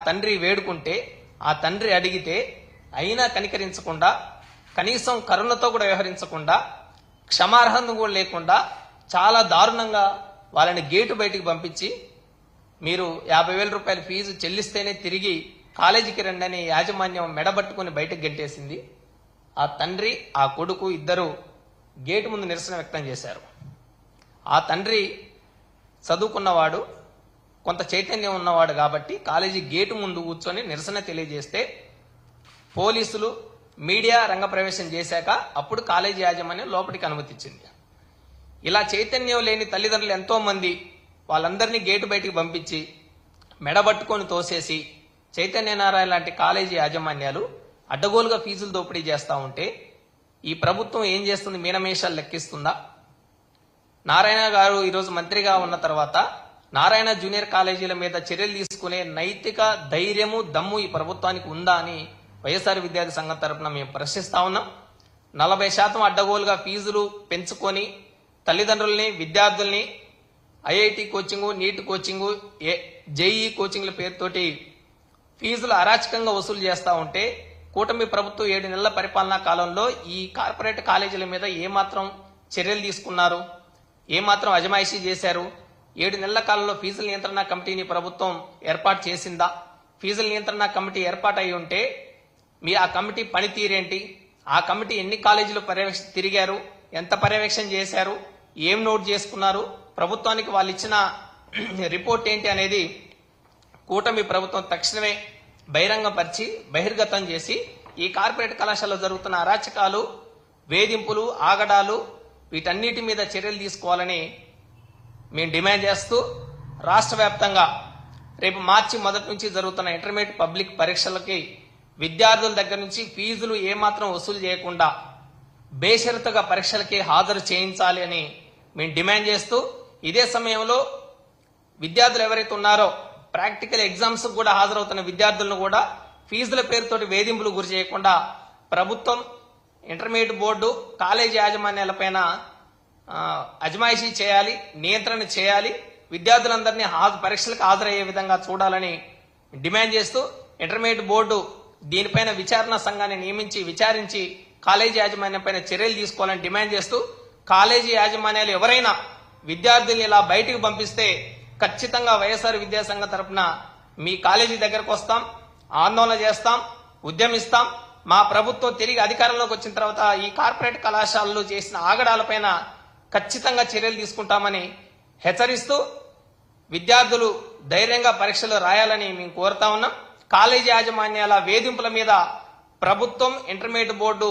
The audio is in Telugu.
తండ్రి వేడుకుంటే, ఆ తండ్రి అడిగితే అయినా కనికరించకుండా, కనీసం కరుణతో కూడా వ్యవహరించకుండా, క్షమార్హం కూడా లేకుండా చాలా దారుణంగా వాళ్ళని గేటు బయటికి పంపించి, మీరు 50,000 రూపాయల ఫీజు చెల్లిస్తేనే తిరిగి కాలేజీకి రండి అని యాజమాన్యం మెడబట్టుకుని బయటకు గెంటేసింది. ఆ తండ్రి, ఆ కొడుకు ఇద్దరు గేటు ముందు నిరసన వ్యక్తం చేశారు. ఆ తండ్రి చదువుకున్నవాడు, కొంత చైతన్యం ఉన్నవాడు కాబట్టి కాలేజీ గేటు ముందు కూర్చొని నిరసన తెలియజేస్తే పోలీసులు, మీడియా రంగప్రవేశం చేశాక అప్పుడు కాలేజీ యాజమాన్యం లోపలికి అనుమతించింది. ఇలా చైతన్యం లేని తల్లిదండ్రులు ఎంతో మంది వాళ్ళందరినీ గేటు బయటికి పంపించి మెడబట్టుకొని తోసేసి చైతన్యనారాయణ లాంటి కాలేజీ యాజమాన్యాలు అడ్డగోలుగా ఫీజులు దోపిడీ చేస్తూ ఉంటే ఈ ప్రభుత్వం ఏం చేస్తుంది? మీనమేషాలు లెక్కిస్తుందా? నారాయణ గారు ఈరోజు మంత్రిగా ఉన్న తర్వాత నారాయణ జూనియర్ కాలేజీల మీద చర్యలు తీసుకునే నైతిక ధైర్యము, దమ్ము ఈ ప్రభుత్వానికి ఉందా అని వైఎస్ఆర్ విద్యార్థి సంఘం తరఫున మేము ప్రశ్నిస్తా ఉన్నాం. 40% అడ్డగోలుగా ఫీజులు పెంచుకొని తల్లిదండ్రుల్ని, విద్యార్థుల్ని IIT coaching, NEET coaching, JEE కోచింగ్ల పేరుతోటి ఫీజులు అరాచకంగా వసూలు చేస్తూ ఉంటే కూటమి ప్రభుత్వం 7 నెలల పరిపాలనా కాలంలో ఈ కార్పొరేట్ కాలేజీల మీద ఏమాత్రం చర్యలు తీసుకున్నారు? ఏమాత్రం అజమాయిషీ చేశారు? 7 నెలల కాలంలో ఫీజుల నియంత్రణ కమిటీని ప్రభుత్వం ఏర్పాటు చేసిందా? ఫీజుల నియంత్రణ కమిటీ ఏర్పాటు అయి ఉంటే మీ ఆ కమిటీ పనితీరేంటి? ఆ కమిటీ ఎన్ని కాలేజీలు తిరిగారు? ఎంత పర్యవేక్షణ చేశారు? ఏం నోట్ చేసుకున్నారు? ప్రభుత్వానికి వాళ్ళు ఇచ్చిన రిపోర్ట్ ఏంటి అనేది కూటమి ప్రభుత్వం తక్షణమే బహిరంగపరిచి బహిర్గతం చేసి ఈ కార్పొరేట్ కళాశాలలో జరుగుతున్న అరాచకాలు, వేధింపులు, ఆగడాలు వీటన్నిటి మీద చర్యలు తీసుకోవాలని మేము డిమాండ్ చేస్తూ రాష్ట్ర వ్యాప్తంగా రేపు మార్చి 1 నుంచి జరుగుతున్న ఇంటర్మీడియట్ పబ్లిక్ పరీక్షలకి విద్యార్థుల దగ్గర నుంచి ఫీజులు ఏమాత్రం వసూలు చేయకుండా బేషరతుగా పరీక్షలకి హాజరు చేయించాలి అని మేము డిమాండ్ చేస్తూ, ఇదే సమయంలో విద్యార్థులు ఎవరైతే ఉన్నారో ప్రాక్టికల్ ఎగ్జామ్స్ కూడా హాజరవుతున్న విద్యార్థులను కూడా ఫీజుల పేరుతోటి వేధింపులు గురి చేయకుండా ప్రభుత్వం, ఇంటర్మీడియట్ బోర్డు, కాలేజీ యాజమాన్యాలపైన అజమాయిషీ చేయాలి, నియంత్రణ చేయాలి, విద్యార్థులందరినీ పరీక్షలకు హాజరయ్యే విధంగా చూడాలని డిమాండ్ చేస్తూ ఇంటర్మీడియట్ బోర్డు దీనిపైన విచారణ సంఘాన్ని నియమించి విచారించి కాలేజీ యాజమాన్యం పైన చర్యలు తీసుకోవాలని డిమాండ్ చేస్తూ, కాలేజీ యాజమాన్యాలు ఎవరైనా విద్యార్థుల్ని ఇలా బయటికి పంపిస్తే ఖచ్చితంగా వైఎస్ఆర్ విద్యాసంఘం తరఫున మీ కాలేజీ దగ్గరకు వస్తాం, ఆందోళన చేస్తాం, ఉద్యమిస్తాం. మా ప్రభుత్వం తిరిగి అధికారంలోకి వచ్చిన తర్వాత ఈ కార్పొరేట్ కళాశాలలు చేసిన ఆగడాలపైన ఖచ్చితంగా చర్యలు తీసుకుంటామని హెచ్చరిస్తూ విద్యార్థులు ధైర్యంగా పరీక్షలు రాయాలని మేము కోరుతా ఉన్నాం. కాలేజీ యాజమాన్యాల వేధింపుల మీద ప్రభుత్వం, ఇంటర్మీడియట్ బోర్డు